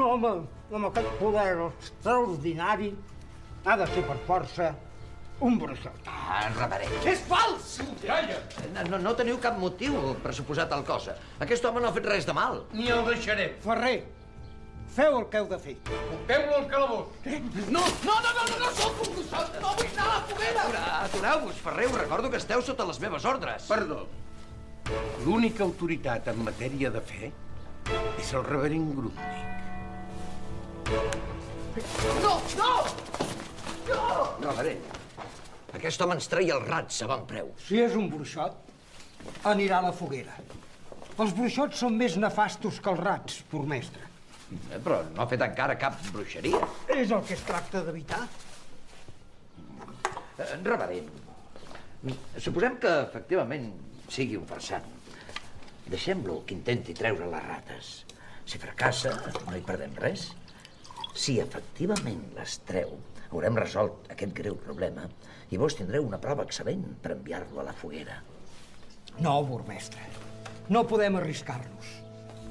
home amb aquest poder extraordinari ha de ser per força un bruixot. Reverend. És fals! Tiralla! No teniu cap motiu per suposar tal cosa. Aquest home no ha fet res de mal. Ni el deixaré. Ferrer, feu el que heu de fer. Porteu-lo al calabós. No sóc un bruixot! No vull anar a la foguera! Atureu-vos, Ferrer. Us recordo que esteu sota les meves ordres. Perdó. L'única autoritat en matèria de fe és el reverend Grundig. Reverend, aquest home ens treia els rats a bon preu. Si és un bruixot, anirà a la foguera. Els bruixots són més nefastos que els rats, burmestre. Però no ha fet encara cap bruixeria. És el que es tracta d'evitar. Reverend, suposem que efectivament sigui un farsant. Deixem-lo que intenti treure les rates. Si fracassa, no hi perdem res. Si efectivament les treu, haurem resolt aquest greu problema i vos tindreu una prova excel·lent per enviar-lo a la foguera. No, burmestre. No podem arriscar-nos.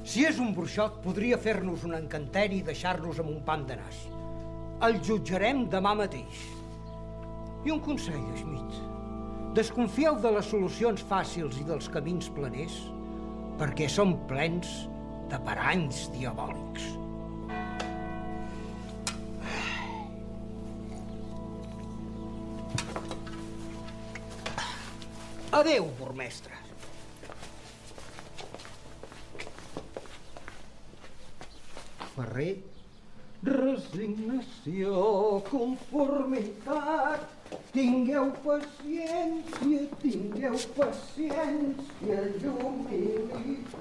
Si és un bruixot, podria fer-nos un encanteri i deixar-nos amb un pam de nas. El jutjarem demà mateix. I un consell, Schmidt. Desconfieu de les solucions fàcils i dels camins planers, perquè són plens de paranys diabòlics. Adéu, burmestre. Ferrer, resignació, conformitat, tingueu paciència, llum i humilitat.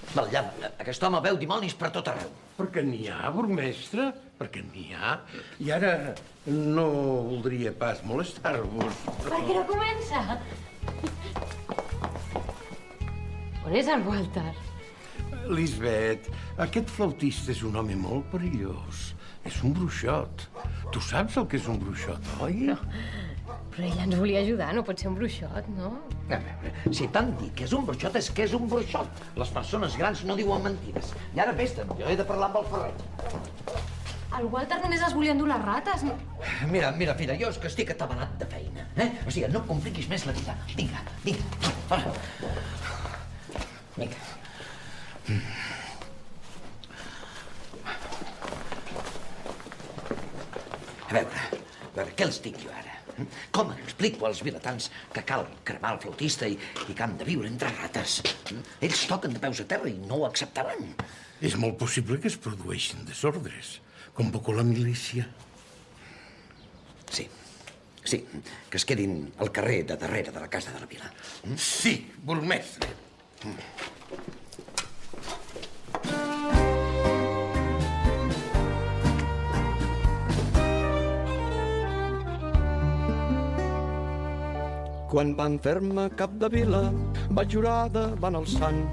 Vallam, aquest home veu dimonis per tot arreu. Perquè n'hi ha, burmestre, perquè n'hi ha. I ara no voldria pas molestar-vos. Per què no comença? On és el Walter? Lisbeth, aquest flautista és un home molt perillós. És un bruixot. Tu saps el que és un bruixot, oi? No, però ella ens volia ajudar, no pot ser un bruixot, no? A veure, si t'han dit que és un bruixot, és que és un bruixot. Les persones grans no diuen mentides. I ara vés-te'n, jo he de parlar amb el Ferrer. El Walter només es volia endur les rates. Mira, filla, jo és que estic atabalat de feina, O sigui, no em compliquis més la vida. Vinga. Vinga. A veure, què els dic jo ara? Com explico als vilatans que cal cremar el flautista i que han de viure entre rates? Ells toquen de peus a terra i no ho acceptaran. És molt possible que es produeixin desordres. Convoco la milícia. Sí, que es quedin al carrer de darrere de la casa de la vila. Sí, burmestre. Quan van fer-me cap de vila, vaig jurar davant el sant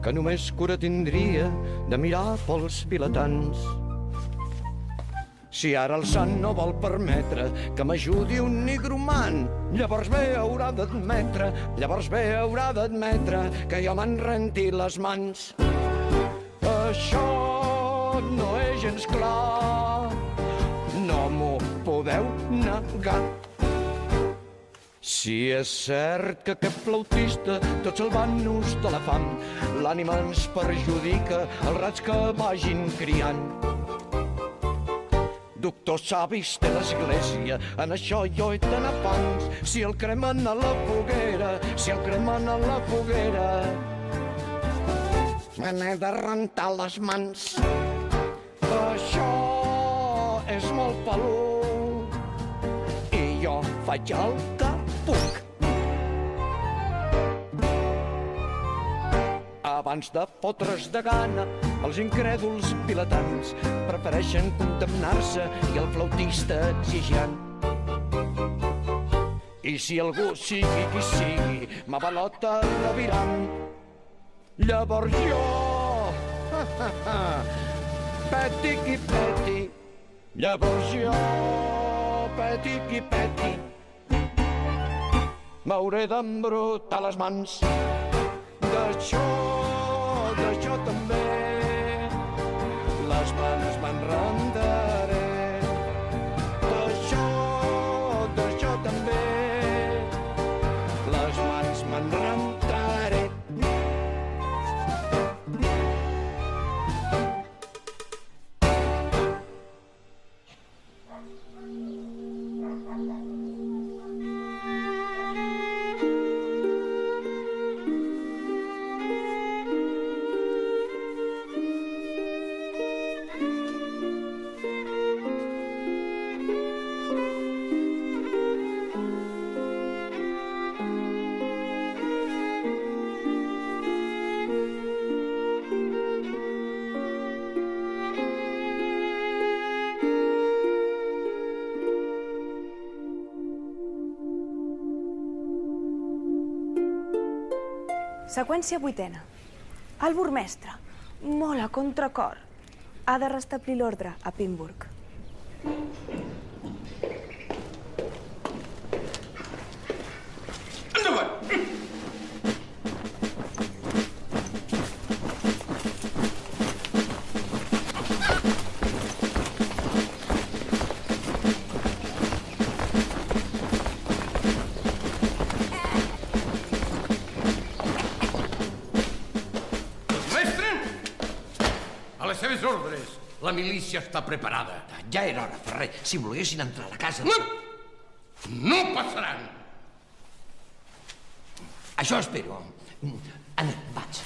que només cura tindria de mirar pels vilatans. Si ara el sant no vol permetre que m'ajudi un nigromant, llavors bé haurà d'admetre que jo me'n renti les mans. Això no és gens clar, no m'ho podeu negar. Si és cert que aquest flautista, tot salvant-nos de la fam, l'ànima ens perjudica, els rats que vagin criant. Doctors savis té l'església, en això jo he d'anar pams. Si el cremen a la foguera, me n'he de rentar les mans. Això és molt pelut i jo faig el que puc. Abans de fotre's de gana, els incrèduls vilatans prefereixen condemnar-se i el flautista exigiran. I si algú sigui qui sigui, m'avalota reviram. Llavors jo, peti qui peti, llavors jo, peti qui peti, m'hauré d'embrutar les mans. D'això d'això també les mans me'n rentaré. D'això també les mans me'n rentaré. Seqüència 8a. El burmestre, molt a contracor, ha de restablir l'ordre a Pimburg. Endavant! A les seves ordres. La milícia està preparada. Ja era hora, Ferrer. Si volguessin entrar a la casa... No! No passaran! Això espero. Anna, vaig.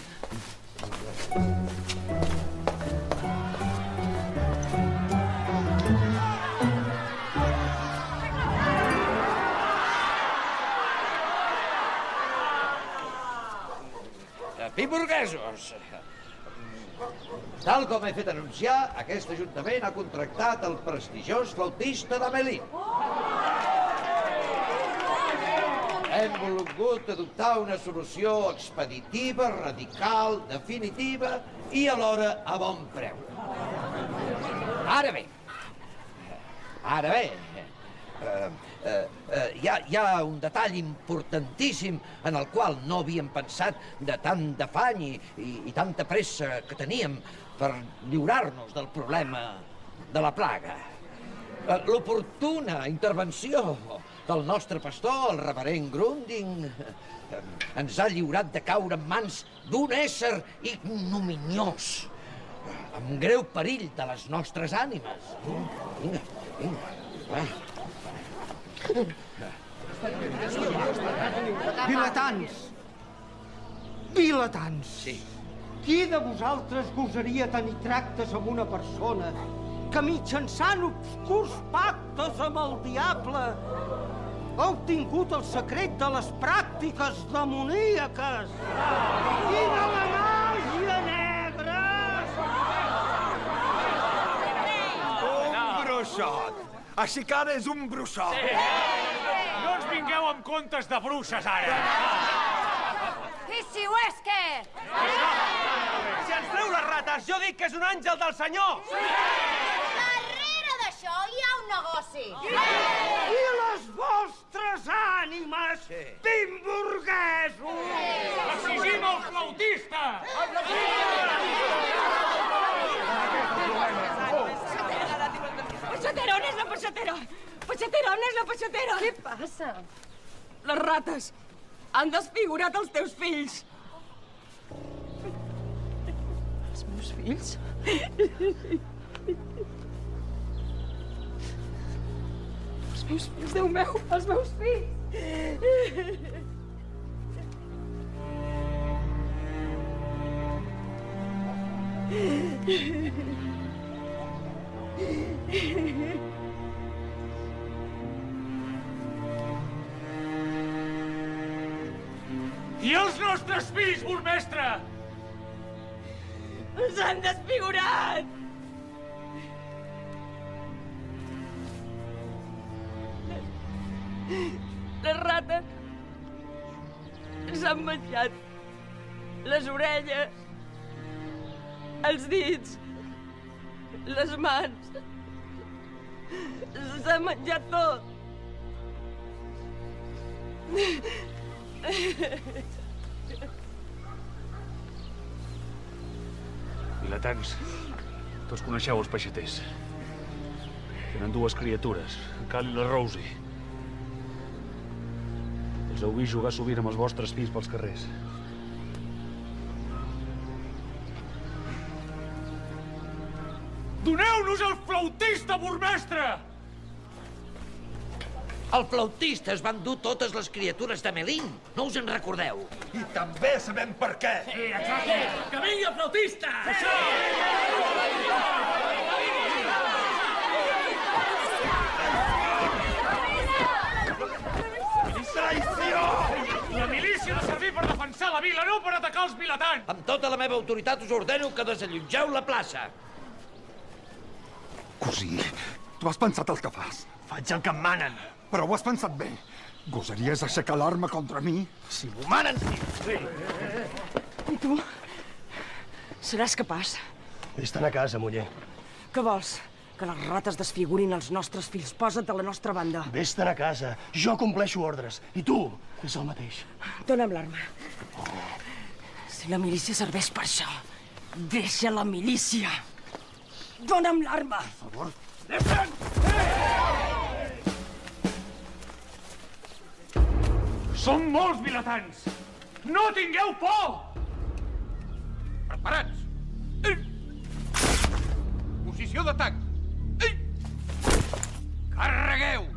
Pimburguesos, tal com he fet anunciar, aquest ajuntament ha contractat el prestigiós flautista d'Amelín. Hem volgut adoptar una solució expeditiva, radical, definitiva i alhora a bon preu. Ara bé, hi ha un detall importantíssim en el qual no havíem pensat de tant d'afany i tanta pressa que teníem per lliurar-nos del problema de la plaga. L'oportuna intervenció del nostre pastor, el reverend Grunding, ens ha lliurat de caure en mans d'un ésser ignominiós, amb greu perill de les nostres ànimes. Vinga. Vilatans! Vilatans! Sí. Qui de vosaltres gosaria tenir tractes amb una persona que mitjançant obscurs pactes amb el diable ha obtingut el secret de les pràctiques demoníaques i de la màgia negra? Un bruixot! Així que ara és un bruixot! No ens vingueu amb contes de bruixes, ara! I si ho és, què? Si ens treu les rates, jo dic que és un àngel del senyor! Darrere d'això hi ha un negoci. I les vostres ànimes, pimburguesos! Exigim el flautista! Peixatera, on és la peixatera? Peixatera, on és la peixatera? Què passa? Les rates han desfigurat els teus fills. Els meus fills? Els meus fills, Déu meu, els meus fills! I els nostres fills, burmestre? S'han desfigurat! Les rates s'han menjat les orelles, els dits, les mans. S'ha menjat tot. Vilatans, tots coneixeu els peixaters. Tenen dues criatures, en Cal i la Rosie. Els heu vist jugar sovint amb els vostres fills pels carrers. Doneu-nos el flautista, burmestre! El flautista es van dur totes les criatures de Melín. No us en recordeu? I també sabem per què. Sí, exacte! Que vingui el flautista! Això! Traïció! La milícia ha de servir per defensar la vila, no per atacar els vilatans! Amb tota la meva autoritat us ordeno que desallotgeu la plaça. Cosí, tu has pensat el que fas. Faig el que em manen. Però ho has pensat bé. Gosaries aixecar l'arma contra mi? Si m'ho manen, sí. I tu? Seràs capaç? Vés-te'n a casa, muller. Què vols? Que les rates desfigurin els nostres fills. Posa't a la nostra banda. Vés-te'n a casa. Jo compleixo ordres. I tu, és el mateix. Dóna'm l'arma. Si la milícia serveix per això, deixa la milícia. Dóna'm l'arma. Per favor. Som molts vilatans! No tingueu por! Preparats! Posició d'atac! Carregueu!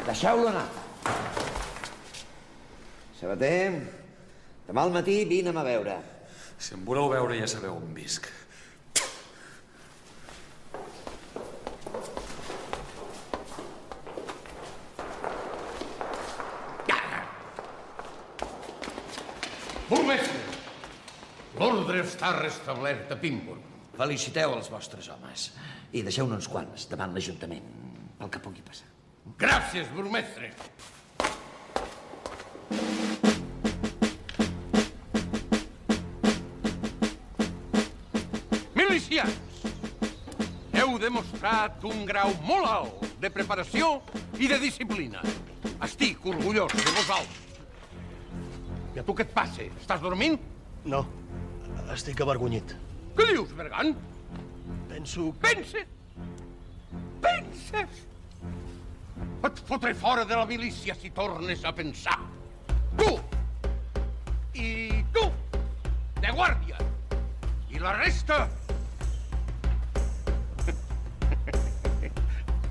Deixeu-lo anar. Sabater, demà al matí vine'm a veure. Si em voleu veure ja sabeu on visc. Burmestre, l'ordre està restablert a Pimburn. Feliciteu els vostres homes i deixeu-ne uns quants davant l'Ajuntament pel que pugui passar. Gràcies, burmestre. Milicians, heu demostrat un grau molt alt de preparació i de disciplina. Estic orgullós de vosaltres. I a tu què et passa? Estàs dormint? No, estic avergonyit. Què dius, Bergan? Penso... Penses? Penses? Et fotré fora de la milícia si tornes a pensar. Tu! I tu! De guàrdia! I la resta...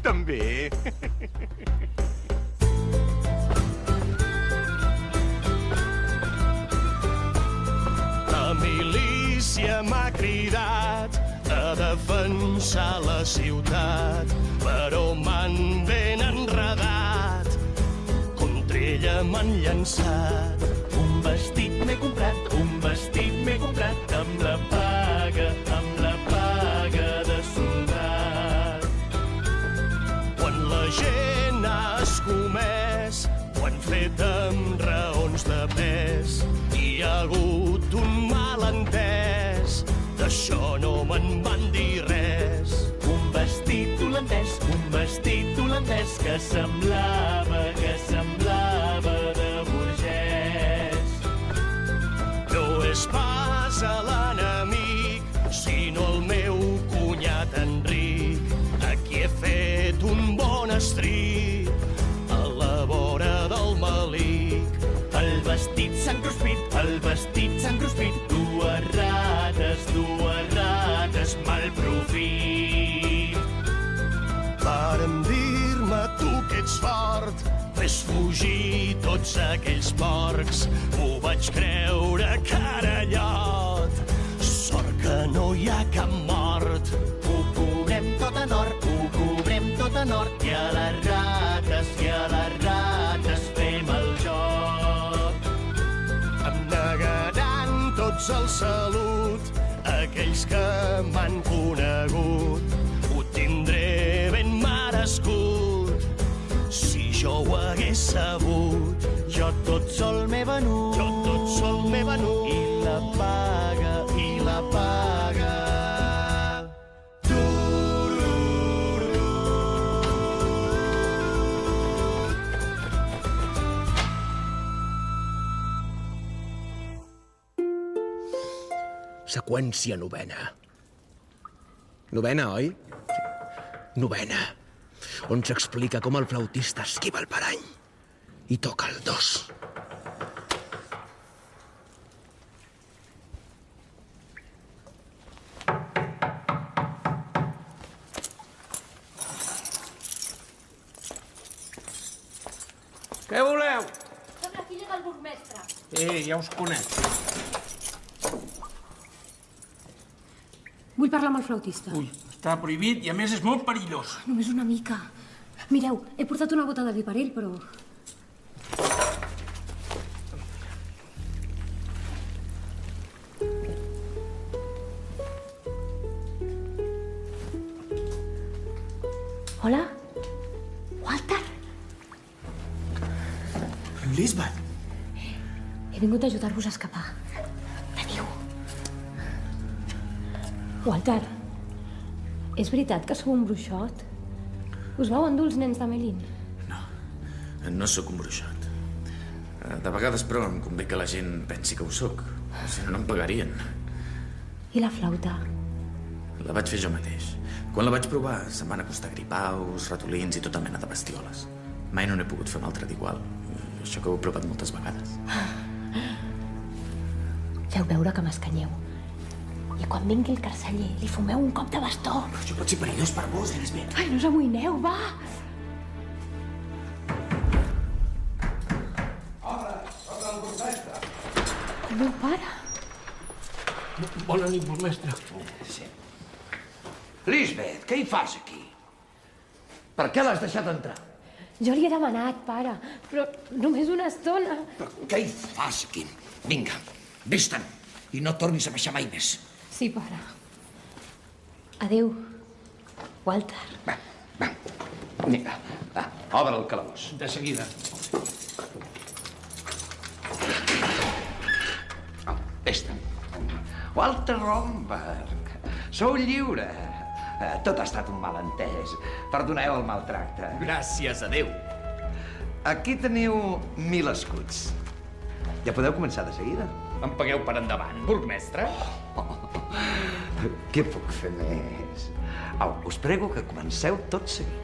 També. La milícia m'ha cridat a defensar la ciutat, però m'han ben enredat. m'han llançat. Un vestit m'he comprat amb la paga de soldat. Quan la gent ha escomès, ho han fet amb raons de pes. Hi ha hagut un malentès, d'això no me'n van dir res. Un vestit holandès que semblava de burgès. No és pas a l'enemic, sinó el meu cunyat Enric. Aquí he fet un bon estric a la vora del malic. El vestit s'han cruspit, dues rates, mal profit. Varen dir-me, tu que ets fort, fes fugir tots aquells porcs. M'ho vaig creure, carallot, sort que no hi ha cap mort. Ho cobrem tot en or, i a les rates fem el joc. Em negaran tots el salut, aquells que m'han conegut. Ho tindré ben merescut, si jo ho hagués sabut. Jo tot sol m'he venut, i la paga. Seqüència novena. Novena, oi? Novena. On s'explica com el flautista esquiva el parany i toca el dos. Què voleu? Soc la filla del burgmestre. Ja us conec. Vull parlar amb el flautista. Ui, està prohibit i a més és molt perillós. Només una mica. Mireu, he portat una gota de vi per ell, però... Hola? Walter? Lisbeth. He vingut a ajudar-vos a escapar. Veniu. Walter, és veritat que sou un bruixot? Us vau endur els nens de Melin? No sóc un bruixot. De vegades, però, em convé que la gent pensi que ho sóc. Si no, no em pagarien. I la flauta? La vaig fer jo mateix. Quan la vaig provar, se'm van acostar gripaus, ratolins i tota mena de bestioles. Mai no n'he pogut fer un altre d'igual. Això que ho he provat moltes vegades. Feu veure que m'escanyeu. I quan vingui el carceller, li fumeu un cop de bastó. Però això pot ser perillós per vos, Lisbeth. Ai, no us amoïneu, va! Hola, soc el burgmestre. El meu pare. Bona nit, burgmestre. Sí. Lisbeth, què hi fas aquí? Per què l'has deixat entrar? Jo li he demanat, pare, però només una estona. Però què hi fas aquí? Vinga, vés-te'n i no tornis a baixar mai més. Sí, pare. Adéu, Walter. Va. Vinga, va, obre el calabós. De seguida. Vés-te'n. Walter Romberg, sou lliure. Tot ha estat un malentès. Perdoneu el maltracte. Gràcies a Déu. Aquí teniu 1000 escuts. Ja podeu començar de seguida. Em pagueu per endavant, burgmestre? Què puc fer més? Au, us prego que comenceu tot seguit.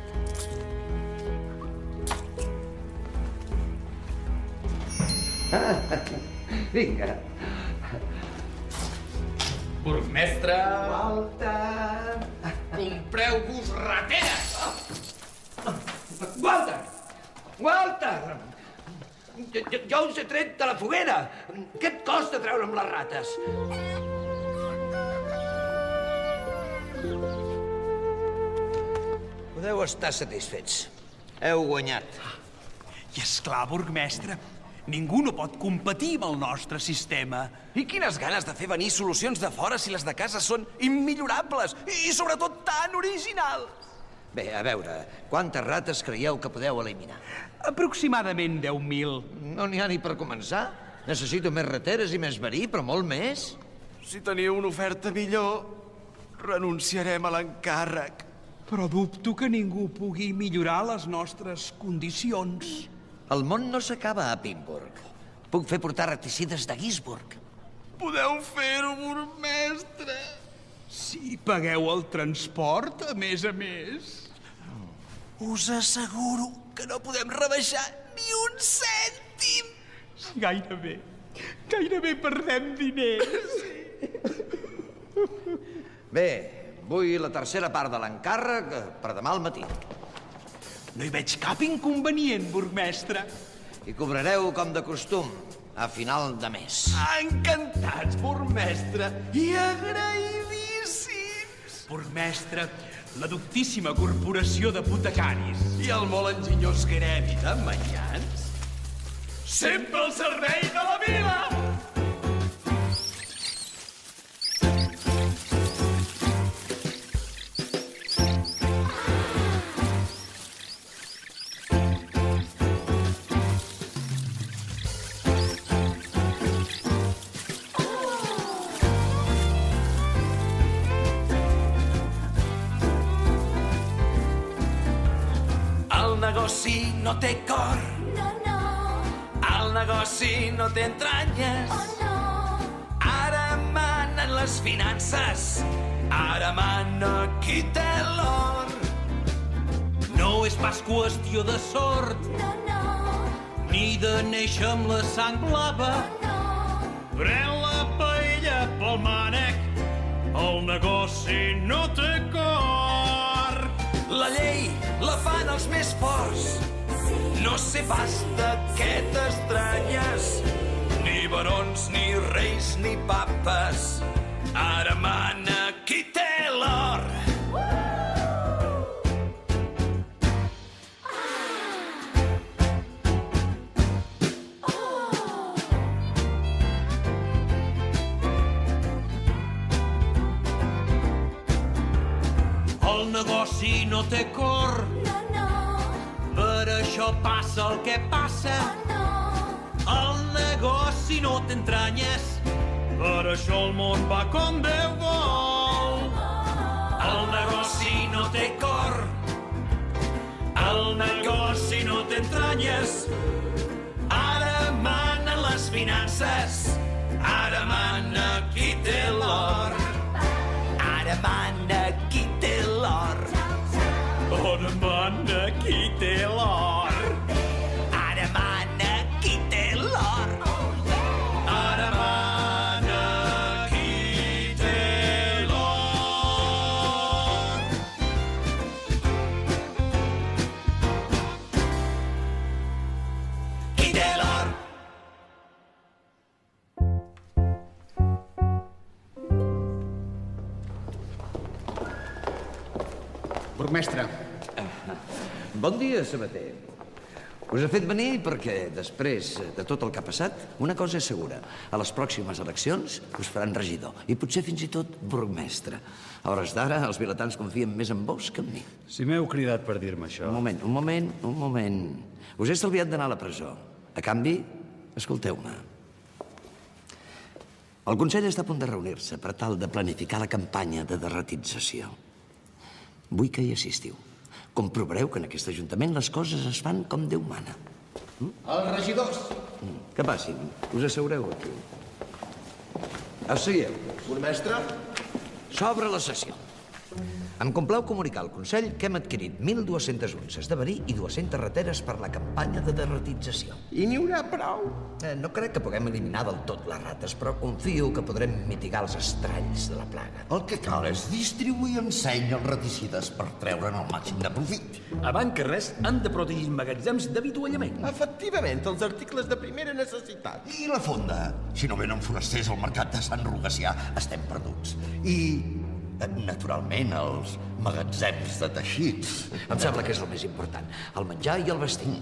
Vinga. Burgmestre... Walter... Compreu-vos rateres! Walter! Walter! Jo us he tret de la foguera. Què et costa treure'm les rates? Podeu estar satisfets. Heu guanyat. I és clar, burgmestre, Ningú no pot competir amb el nostre sistema. I quines ganes de fer venir solucions de fora si les de casa són immillorables i, sobretot, tan originals. Bé, a veure, quantes rates creieu que podeu eliminar? Aproximadament 10.000. No n'hi ha ni per començar. Necessito més rateres i més verí, però molt més. Si teniu una oferta millor, renunciarem a l'encàrrec. Però dubto que ningú pugui millorar les nostres condicions. El món no s'acaba a Pimburg. Puc fer portar raticides de Gisburg. Podeu fer-ho, burgmestre. Si pagueu el transport, a més. Us asseguro que no podem rebaixar ni un cèntim. Gairebé perdem diners. Bé, vull la tercera part de l'encàrrec per demà al matí. No hi veig cap inconvenient, burgmestre. I cobrareu com de costum, a final de mes. Encantats, burgmestre, i agraïdíssims. Burgmestre, la doctíssima corporació d'apotecaris. I el molt enginyós gremi de manyans. Sempre al servei de la vila! negoci no té cor. No, no. El negoci no té entranyes. Oh, no. Ara manen les finances. Ara mana qui té l'or. No és pas qüestió de sort. No, no. Ni de néixer amb la sang blava. Oh, no. Pren la paella pel mànec. El negoci no té cor. La llei la fan els més forts. No sé pas de què t'estranyes. Ni barons, ni reis, ni papes. Ara mana qui té l'or. El negoci no té cor. No, no. Per això passa el que passa. Oh, no. El negoci no té entranyes. Per això el món va com Déu vol. El negoci no té cor. El negoci no té entranyes. Ara manen les finances. Ara mana qui té l'or. Ara mana qui té l'or. Ara mana qui té l'or. Ara mana qui té l'or. Ara mana qui té l'or. Qui té l'or? Burgmestre. Bon dia, Sabater. Us he fet venir perquè, després de tot el que ha passat, una cosa és segura. A les pròximes eleccions us faran regidor i potser fins i tot burgmestre. A hores d'ara, els vilatans confien més en vos que en mi. Si m'heu cridat per dir-me això... Un moment. Us he estalviat d'anar a la presó. A canvi, escolteu-me. El Consell està a punt de reunir-se per tal de planificar la campanya de derretització. Vull que hi assistiu. Comprovareu que en aquest ajuntament les coses es fan com Déu mana. Els regidors. Que passin. Us asseureu aquí. Asseieu. Burgmestre. S'obre la sessió. Em complau comunicar al Consell que hem adquirit 1.200 unces de verí i 200 rateres per la campanya de derretització. I n'hi haurà prou? No crec que puguem eliminar del tot les rates, però confio que podrem mitigar els estralls de la plaga. El que cal és distribuir amb seny els raticides per treure'n el màxim de profit. Abans que res, han de protegir els magatzems d'avituallament. Efectivament, els articles de primera necessitat. I la fonda? Si no venen forasters al mercat de Sant Rogacià, estem perduts. I, naturalment, els magatzems de teixits. Em sembla que és el més important, el menjar i el vestir.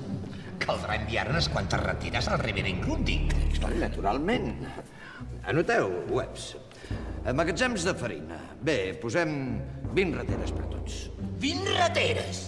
caldrà enviar unes quantes rateres al reverend Grundy. Naturalment. Anoteu, webs. Magatzems de farina. Bé, posem 20 rateres per tots. 20 rateres?